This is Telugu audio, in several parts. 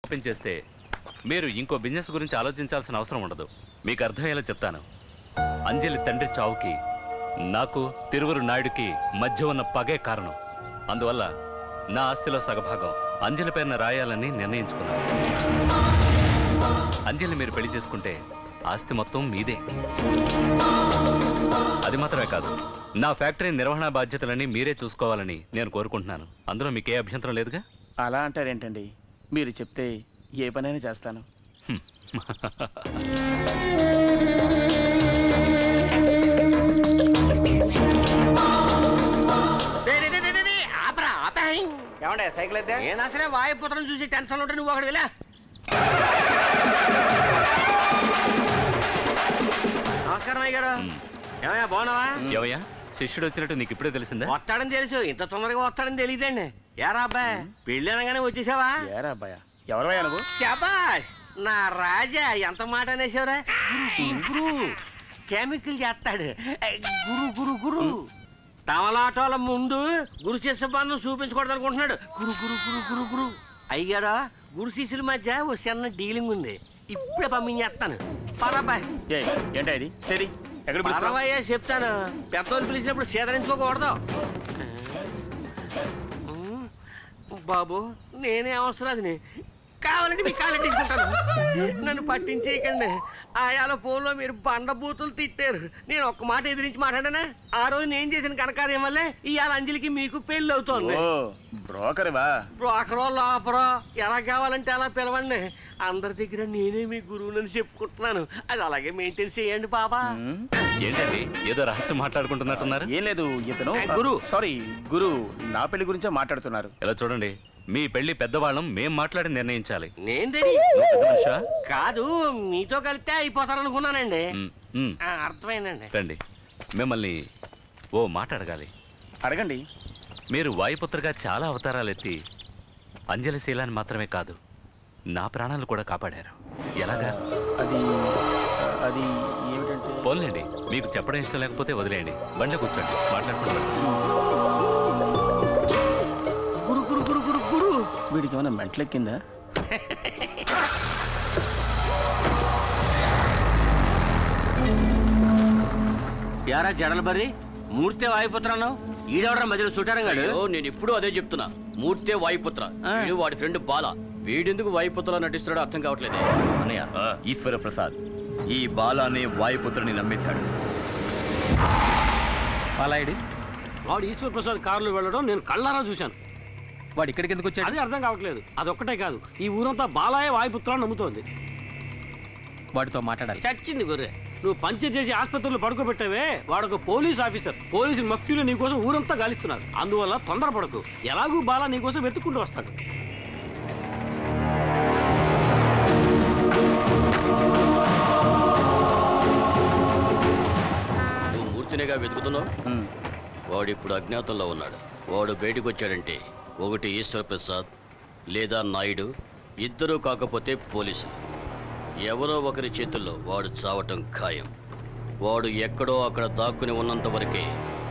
ఓపెన్ చేస్తే మీరు ఇంకో బిజినెస్ గురించి ఆలోచించాల్సిన అవసరం ఉండదు. మీకు అర్థమయ్యేలా చెప్తాను. అంజలి తండ్రి చావుకి నాకు తిరువురు నాయుడికి మధ్య ఉన్న పగే కారణం. అందువల్ల నా ఆస్తిలో సగభాగం అంజలి పేరున రాయాలని నిర్ణయించుకున్నాను. అంజలి మీరు పెళ్లి చేసుకుంటే ఆస్తి మొత్తం మీదే. అది మాత్రమే కాదు, నా ఫ్యాక్టరీ నిర్వహణ బాధ్యతలని మీరే చూసుకోవాలని నేను కోరుకుంటున్నాను. అందులో మీకే అభ్యంతరం లేదుగా? అలా అంటారేంటండి? మీరు చెప్తే ఏ పనైనా చేస్తాను. ఏమండే సైకిల్ అయితే నేను అసలే వాయుపుత్రం చూసి టెన్షన్ ఉంటే నువ్వు ఒకటి వెళ్ళా. నమస్కారం అయ్య గారు. ఏమయ్యా బాగున్నావా? ఏమయ్యా శిష్యుడు వచ్చినట్టు నీకు ఇప్పుడే తెలిసిందా? వస్తాడని తెలుసు, ఇంత తొందరగా వస్తాడని తెలియదండి. ఏరా అబ్బాయి పెళ్ళి అనగానే వచ్చేసావా? ఏరా అబ్బాయా, ఎవరయ్యా నువ్వు? శబాష్ నా రాజా, ఎంత మాట అనేసావురా. గురు కెమికల్ చేస్తాడు. గురు గురు గురు తమలాటోల ముందు గురు శిష్య బంధం చూపించకూడదు అనుకుంటున్నాడు. గురు గురు గురు గురు గురు అయ్యారా, గురు శిష్యుల మధ్య ఓ చిన్న డీలింగ్ ఉంది. ఇప్పుడే పంపించేస్తాను. పరబాయ్ ఏంటా ఇది? సరే పరవయ్యా చెప్తాను. పెద్దోళ్ళు పిలిచినప్పుడు సేదరించుకోకూడదు బాబు. నేనే అవసరాన్ని కావాలంటే మీ కాళ్ళ తీసుకుంటాను. నన్ను పట్టించేయకండి. ఆయాల ఫోన్లో మీరు బండబూతులు తిట్టారు. నేను ఒక్క మాట ఎదిరించి మాట్లాడానా? ఆ రోజు నేను చేసిన కనకార్యం వల్లే ఇవాళ అంజలికి మీకు పెళ్లి అవుతోంది. బ్రోకరో లోపరో ఎలా కావాలంటే అలా పిలవండి. అందరి దగ్గర నేనే మీ గురువునని చెప్పుకుంటున్నాను. అది అలాగే మెయింటైన్ చేయండి బాబా. ఏంటండి ఏదో రహస్యం మాట్లాడుకుంటున్నట్టున్నారు? ఏం లేదు, ఇతను గురు నా పెళ్లి గురించే మాట్లాడుతున్నారు. ఇలా చూడండి, మీ పెళ్లి పెద్దవాళ్ళం మేం మాట్లాడి నిర్ణయించాలి. నేను రెడీ కాదు, మీతో కలిస్తే అయిపోతారనుకున్నానండి. అర్థమైందండి. రండి, మిమ్మల్ని ఓ మాట అడగాలి. అడగండి. మీరు వాయుపుత్రగా చాలా అవతారాలు ఎత్తి అంజలి శీలాన్ని మాత్రమే కాదు నా ప్రాణాలు కూడా కాపాడారు. ఎలాగా? అది అది ఏమిటంటే, పోన్లేండి, మీకు చెప్పడం ఇష్టం లేకపోతే వదిలేయండి. బండి కూర్చోండి, మాట్లాడుకుంటూ. గురు గురు గురు గురు గురు వీడికి ఏమైనా మెంటలెక్కిందా? యారా జడలు బర్రి మూర్తే వాయుపుత్రను ఈడవడం మధ్యలో చుట్టారంగాడు. నేను ఇప్పుడు అదే చెప్తున్నా. మూర్తే వాయుపుత్ర, వాడి ఫ్రెండ్ బాల. వీడెందుకు వాయుపుత్రలో నటిస్తున్నాడో అర్థం కావట్లేదు. అన్నయ్య, ఈశ్వర ప్రసాద్ ఈ బాల అనే వాయుపుత్రని నమ్మేశాడు. బాలాయుడు వాడు ఈశ్వర ప్రసాద్ కారులో వెళ్ళడం నేను కళ్ళారా చూశాను. వాడు ఇక్కడికి ఎందుకు వచ్చాడు? అది అర్థం కావట్లేదు. అదొక్కటే కాదు, ఈ ఊరంతా బాలాయే వాయుపుత్రాన్ని నమ్ముతోంది. వాడితో మాట్లాడాలి. చచ్చింది గొర్రె. నువ్వు పంచర్ చేసి ఆసుపత్రిలో పడుకోబెట్టావే, వాడొక పోలీస్ ఆఫీసర్. పోలీసు మఫ్టీలో నీకోసం ఊరంతా గాలిస్తున్నారు. అందువల్ల తొందరపడకు. ఎలాగూ బాలా నీకోసం వెతుక్కుంటూ వస్తాడు. నువ్వు మూర్తినిగా వెతుకుతున్నావు. వాడు ఇప్పుడు అజ్ఞాతంలో ఉన్నాడు. వాడు బయటకు వచ్చాడంటే ఒకటి ఈశ్వర ప్రసాద్ లేదా నాయుడు, ఇద్దరూ కాకపోతే పోలీసులు. ఎవరో ఒకరి చేతుల్లో వాడు చావటం ఖాయం. వాడు ఎక్కడో అక్కడ దాక్కుని ఉన్నంత వరకే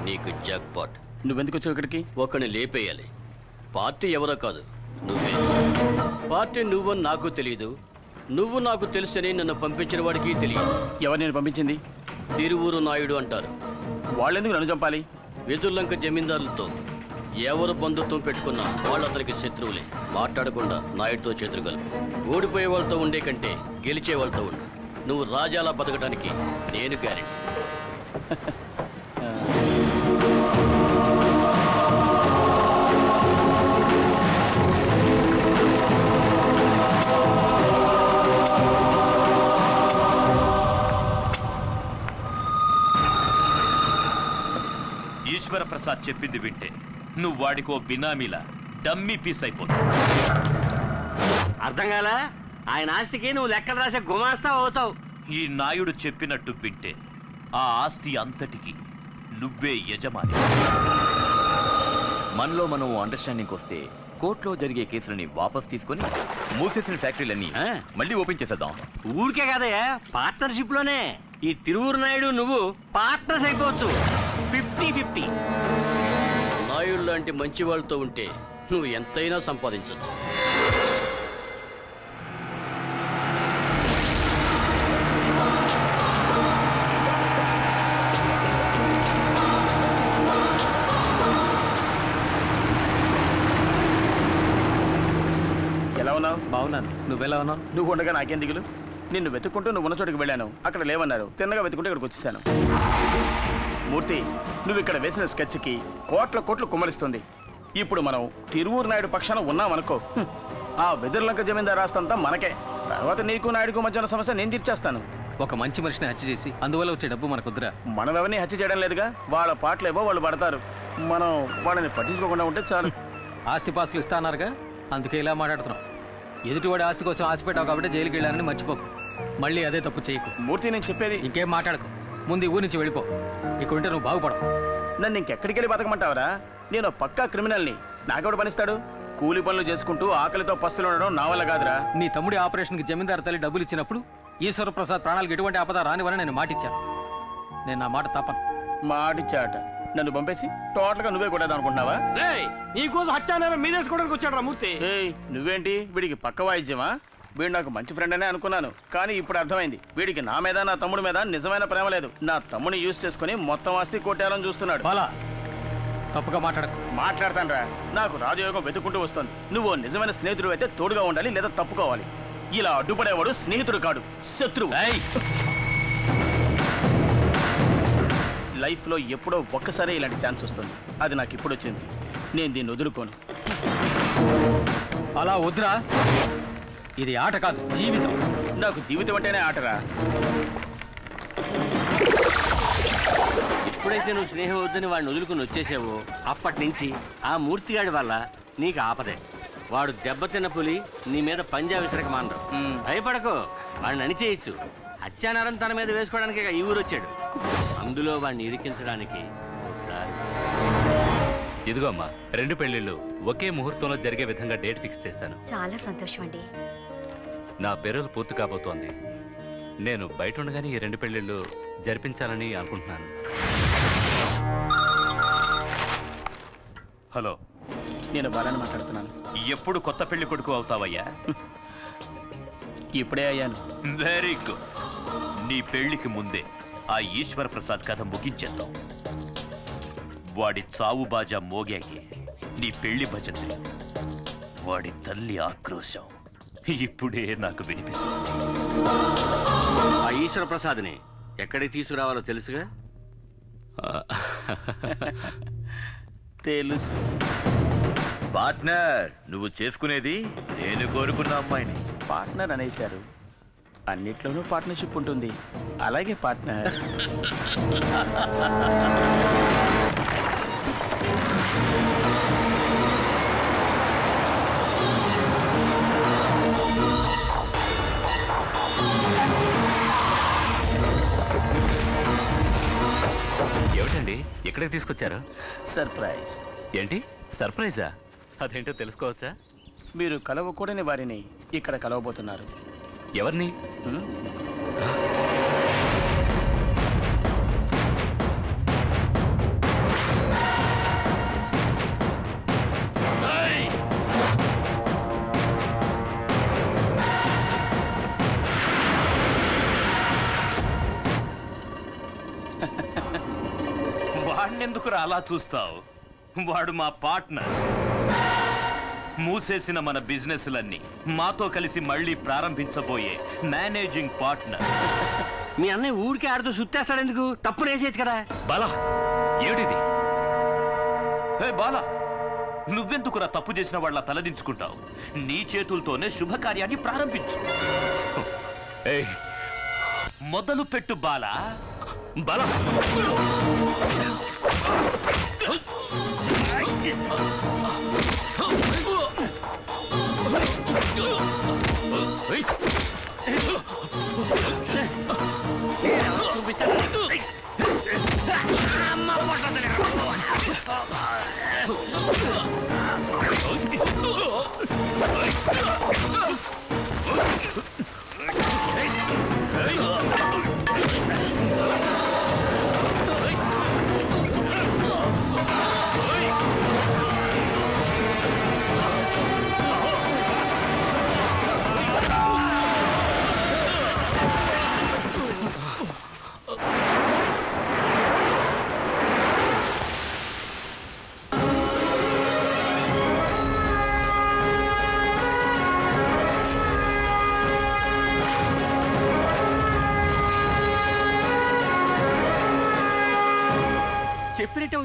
నీకు జాక్పాట్. నువ్వెందుకు వచ్చావు ఇక్కడికి? ఒకరిని లేపేయాలి. పార్టీ ఎవరో కాదు, నువ్వే. పార్టీ నువ్వని నాకు తెలియదు, నువ్వు నాకు తెలుసని నన్ను పంపించిన వాడికి తెలియదు. ఎవరు నేను పంపించింది? తిరువూరు నాయుడు అంటారు. వాళ్ళెందుకు నన్ను చంపాలి? వెదుర్లంక జమీందారులతో ఎవరు బంధుత్వం పెట్టుకున్నా వాళ్ళు అతనికి శత్రువులే. మాట్లాడకుండా నాయుడుతో చేతులు కలుపు. ఓడిపోయే వాళ్ళతో ఉండే కంటే గెలిచే వాళ్ళతో ఉండు. నువ్వు రాజాలా బతకడానికి నేను గ్యారెంటీ. ఈశ్వర ప్రసాద్ చెప్పింది వింటే నువ్వు వాడికో బినామీలా డమ్మీ పీస్ అయిపోతావు. అర్థం కాలా? ఆయన ఆస్తికి నువ్వు లెక్కలు రాసే గుమాస్తా అవుతావు. ఈ నాయుడు చెప్పినట్టు వింటే ఆ ఆస్తి అంతటికి నువ్వే యజమాని. మనలో మనం అండర్స్టాండింగ్ వస్తే కోర్టులో జరిగే కేసులని వాపస్ తీసుకొని మూసేసిన ఫ్యాక్టరీలన్నీ మళ్ళీ ఓపెన్ చేసేద్దాం. ఊరికే కదయ్యా, పార్ట్నర్షిప్ లోనే. ఈ తిరువూరు నాయుడు నువ్వు పార్ట్నర్స్ అయిపోవచ్చు. 50-50. నాయుడు లాంటి మంచి వాళ్ళతో ఉంటే నువ్వు ఎంతైనా సంపాదించచ్చు. ఉన్నావు? బాగున్నాను. నువ్వెలా ఉన్నావు? నువ్వు ఉండగా నాకేం దిగులు. నిన్ను వెతుక్కుంటూ నువ్వు ఉన్న చోటుకి వెళ్ళాను. అక్కడ లేవన్నారు. తిన్నగా వెతుకుంటూ ఇక్కడికి వచ్చేసాను. మూర్తి, నువ్వు ఇక్కడ వేసిన స్కెచ్కి కోట్ల కోట్లు కుమ్మరిస్తుంది. ఇప్పుడు మనం తిరువూరు నాయుడు పక్షాన ఉన్నామనుకో, ఆ వెదుర్లంక జమీందారు రాస్తంతా మనకే. తర్వాత నీకు నాయుడుకు మధ్య ఉన్న సమస్య నేను తీర్చేస్తాను. ఒక మంచి మనిషిని హత్య చేసి అందువల్ల వచ్చే డబ్బు మనకొద్దురా. మనం ఎవరిని హత్య చేయడం లేదుగా. వాళ్ళ పాటలేవో వాళ్ళు పడతారు. మనం వాళ్ళని పట్టించుకోకుండా ఉంటే చాలు. ఆస్తిపాస్తులు ఇస్తా అన్నారుగా, అందుకే ఇలా మాట్లాడుతున్నాం. ఎదుటివాడి ఆస్తి కోసం ఆశపెట్టావు కాబట్టి జైలుకి వెళ్ళానని మర్చిపోకు. మళ్ళీ అదే తప్పు చేయకు. మూర్తి, నేను చెప్పేది. ఇంకేం మాట్లాడకు. ముందు ఈ ఊరి నుంచి వెళ్ళిపో. ఇక్కడ ఉంటే నువ్వు బాగుపడవు. నన్ను ఇంకెక్కడికి వెళ్ళి బతకమంటావరా? నేను పక్కా క్రిమినల్ని. నాకెవడు పనిస్తాడు? కూలి పనులు చేసుకుంటూ ఆకలితో పస్తులు ఉండడం నా వల్ల కాదురా. నీ తమ్ముడి ఆపరేషన్కి జమీందారు తల్లి డబ్బులు ఇచ్చినప్పుడు ఈశ్వర ప్రసాద్ ప్రాణాలకు ఎటువంటి ఆపద రానివని నేను మాటిచ్చాను. నేను నా మాట తప్పను. మాటిచ్చాట. నన్ను పంపేసి టోటల్గా నువ్వే కొట్టేద్దాం అనుకుంటున్నావా? నీకోసం హత్యానేరం మీదేసుకోవడానికి వచ్చాడు రా మూర్తి. ఏయ్, నువ్వేంటి వీడికి పక్క వాయిద్యమా? వీడు నాకు మంచి ఫ్రెండ్ అనే అనుకున్నాను, కానీ ఇప్పుడు అర్థమైంది. వీడికి నా మీద నా తమ్ముడి మీద నిజమైన ప్రేమ లేదు. నా తమ్ముని యూజ్ చేసుకుని మొత్తం ఆస్తి కొట్టేయాలని చూస్తున్నాడు. బాలా, తప్పుగా మాట్లాడకు. మాట్లాడతాను రా. నాకు రాజయోగం వెతుక్కుంటూ వస్తుంది. నువ్వు నిజమైన స్నేహితుడు అయితే తోడుగా ఉండాలి, లేదా తప్పుకోవాలి. ఇలా అడ్డుపడేవాడు స్నేహితుడు కాడు, శత్రువు. లైఫ్లో ఎప్పుడో ఒక్కసారి ఇలాంటి ఛాన్స్ వస్తుంది. అది నాకు ఇప్పుడు వచ్చింది. నేను దీన్ని వదులుకోను. అలా వద్దురా. ఇది ఆట కాదు, జీవితం. నాకు జీవితం అంటేనే ఆటరా. ఎప్పుడైతే నువ్వు స్నేహం వద్దని వాడిని వదులుకుని వచ్చేసావో అప్పటి నుంచి ఆ మూర్తిగాడి వల్ల నీకు ఆపదే. వాడు దెబ్బతిన్న పులి నీ మీద పంజా విసరక మానరు. భయపడకు, వాడిని అణిచేయచ్చు. హత్యానారం తన మీద వేసుకోవడానికి ఈ ఊరు వచ్చాడు. అందులో వాడిని ఇరికించడానికి ఇదిగో అమ్మా, 2 పెళ్లిళ్ళు ఒకే ముహూర్తంలో జరిగే విధంగా డేట్ ఫిక్స్ చేశాను. చాలా సంతోషం అండి. నా పెరోల్ పూర్తి కాబోతోంది. నేను బయట ఉండగానే ఈ 2 పెళ్లిళ్ళు జరిపించాలని అనుకుంటున్నాను. హలో, నేను బాలని మాట్లాడుతున్నాను. ఎప్పుడు కొత్త పెళ్లి కొడుకు అవుతావయ్యా? ఇప్పుడే అయ్యాను. Very good. నీ పెళ్లికి ముందే ఆ ఈశ్వర ప్రసాద్ కథ ముగించేద్దాం. వాడి చావు బాజా మోగాకి నీ పెళ్లి భజంతులు, వాడి తల్లి ఆక్రోశం ఇప్పుడే నాకు వినిపిస్తుంది. ఆ ఈశ్వర ప్రసాద్ని ఎక్కడికి తీసుకురావాలో తెలుసుగా? తెలుసు. పార్ట్నర్, నువ్వు చేసుకునేది నేను కోరుకున్న అమ్మాయిని. పార్ట్నర్ అనేశారు. అన్నిట్లోనూ పార్ట్నర్షిప్ ఉంటుంది. అలాగే పార్ట్నర్. ఏమిటండి, ఎక్కడికి తీసుకొచ్చారు? సర్ప్రైజ్. ఏంటి సర్ప్రైజా? అదేంటో తెలుసుకోవచ్చా? మీరు కలవకూడని వారిని ఇక్కడ కలవబోతున్నారు. ఎవరిని? వాడినెందుకురా అలా చూస్తావు? వాడు మా పార్ట్నర్. మూసేసిన మన బిజినెస్లన్నీ మాతో కలిసి మళ్ళీ ప్రారంభించబోయే మేనేజింగ్ పార్ట్నర్. మీ అన్నయ్య ఊరికే ఆడుతూ సుత్తేస్తాడు ఎందుకు? తప్పు వేసేది కదా. బాలా, ఏమిటిది? హే బాలా, నువ్వెందుకురా తప్పు చేసిన వాళ్ళ తలదించుకుంటావు? నీ చేతులతోనే శుభకార్యాన్ని ప్రారంభించు. ఏయ్, మొదలు పెట్టు బాలా. బాలా,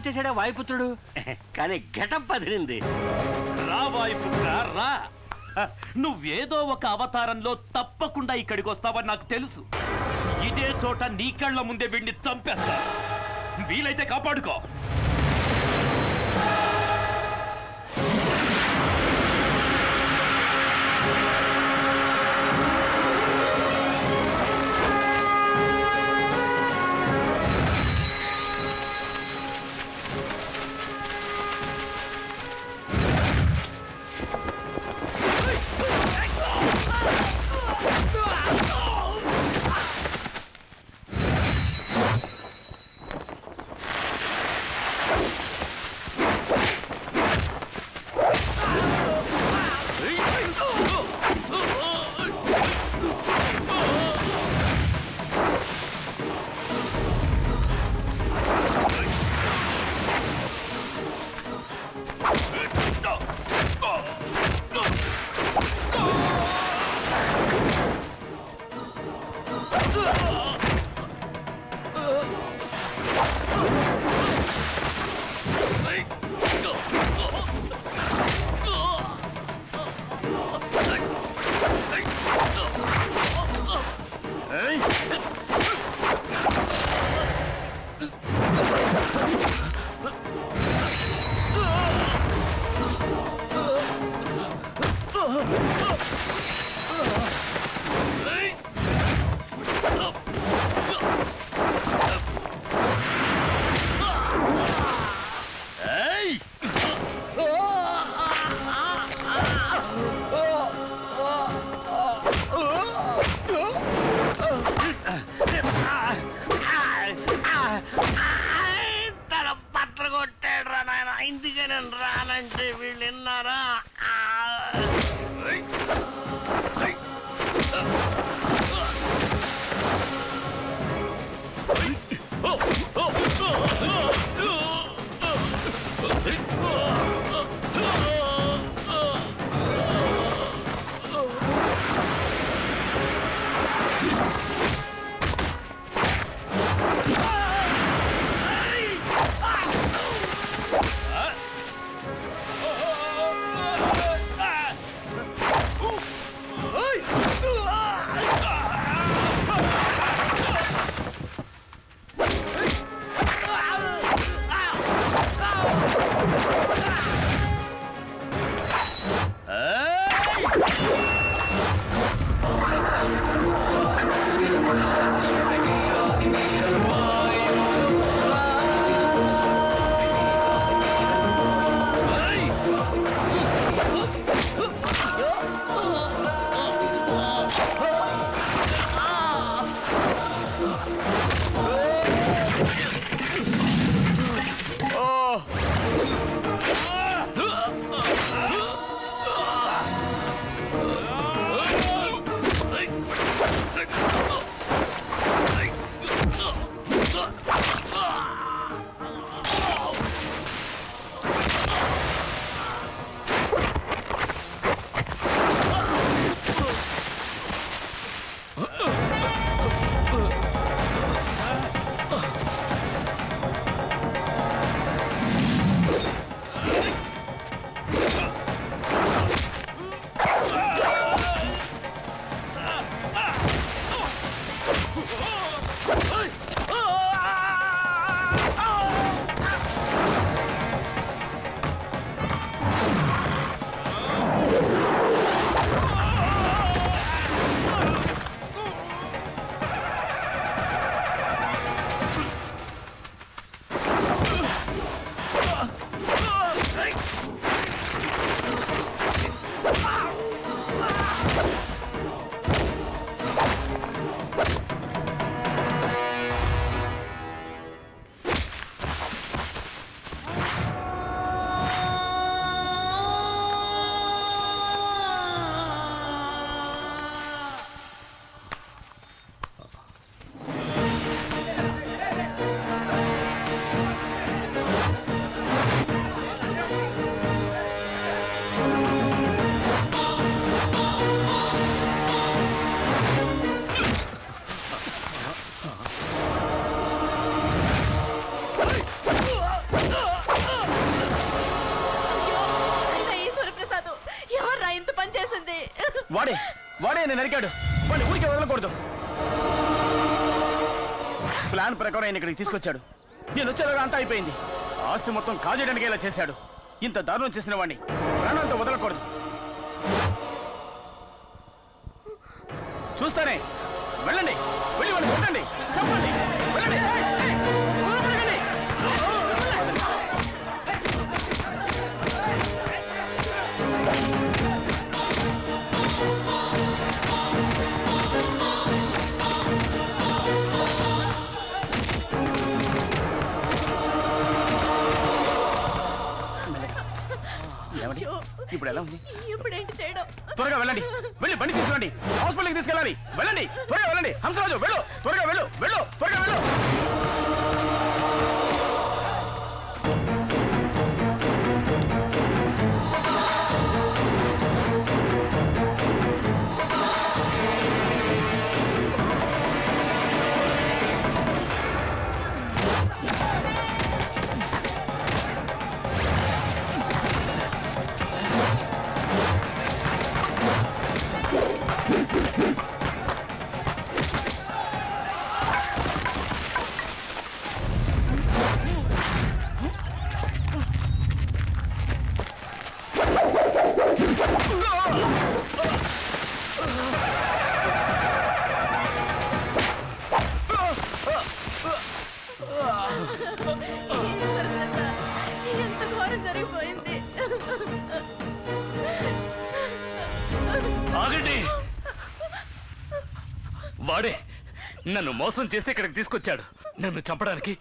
వచ్చేసాడే వాయుపుత్రుడు కానీ గెటప్ అదిరింది. రా వాయుపుత్ర రా. నువ్వేదో ఒక అవతారంలో తప్పకుండా ఇక్కడికి వస్తావని నాకు తెలుసు. ఇదే చోట నీ కళ్ళ ముందే వీడిని చంపేస్తా. వీలైతే కాపాడుకో. వాడే నేను నరికాడు. వాడిని ఊరికే వదలకూడదు. ప్లాన్ ప్రకారం ఆయన ఇక్కడికి తీసుకొచ్చాడు. నేను వచ్చేలాగా అంతా అయిపోయింది. ఆస్తి మొత్తం కాజేయడానికి ఇలా చేశాడు. ఇంత దారుణం చేసిన వాడిని ప్రాణాలతో వదలకూడదు. చూస్తానే. వెళ్ళండి, వెళ్ళి వాడిని కొట్టండి, చెప్పండి. వెళ్ళండి. ఇప్పుడు ఎలా ఉంది? త్వరగా వెళ్ళండి, వెళ్ళి బండి తీసుకురండి, హాస్పిటల్కి తీసుకెళ్ళాలి. వెళ్ళండి, త్వరగా వెళ్ళండి. హంసరాజు వెళ్ళు, త్వరగా వెళ్ళు, వెళ్ళు, త్వరగా వెళ్ళు. ఆగండి. వాడే నన్ను మోసం చేసి ఇక్కడికి తీసుకొచ్చాడు. నన్ను చంపడానికి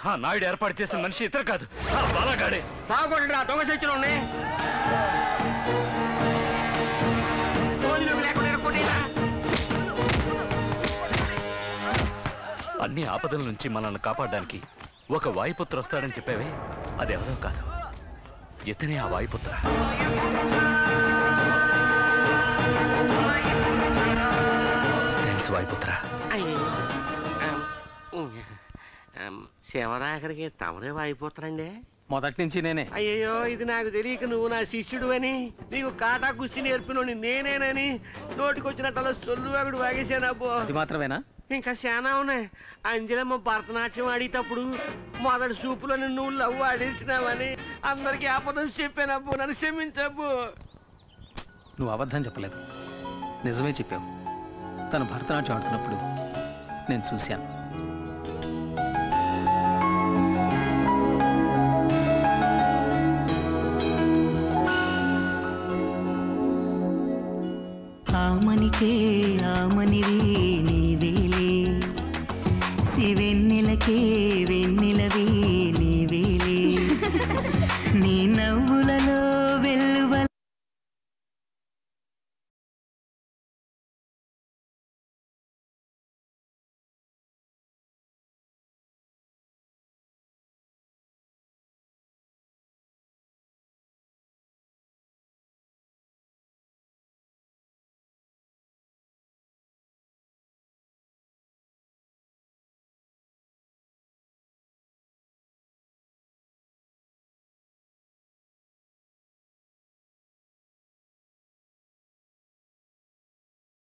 ఆ నాయుడు ఏర్పాటు చేసిన మనిషి ఇతరు కాదు, ఆ బాలగాడే. సాగుండ్రా దొంగ చచ్చిన అన్ని ఆపదల నుంచి మనల్ని కాపాడడానికి ఒక వాయుపుత్ర వస్తాడని చెప్పావే, అదెవరో కాదు, ఇతనే ఆ వాయుపుత్ర. థ్యాంక్స్ వాయుపుత్ర. శివరాఖరికి తమరే వాయిపోతారండి. మొదటి నుంచి నేనే. అయ్యో ఇది నాకు తెలియక నువ్వు నా శిష్యుడు అని, నీకు కాటా కుస్తీ నేర్పినోని నేనేనని నోటికొచ్చినట్టు సొల్లు అగుడు వాగేసానబ్బో. ఇది మాత్రమేనా? ఇంకా చాలా ఉన్నాయి. అంజలమ్మ భరతనాట్యం ఆడేటప్పుడు మొదటి సూపులో నువ్వు లవ్ ఆడేసినావని అందరికి ఆపదం చెప్పానబ్బు. నన్ను క్షమించబ్బు. నువ్వు అబద్ధం చెప్పలేదు, నిజమే చెప్పావు. తను భరతనాట్యం ఆడుతున్నప్పుడు నేను చూశాను. ఆమనికే ఆమనివి నీవేలే, శివెన్నెలకే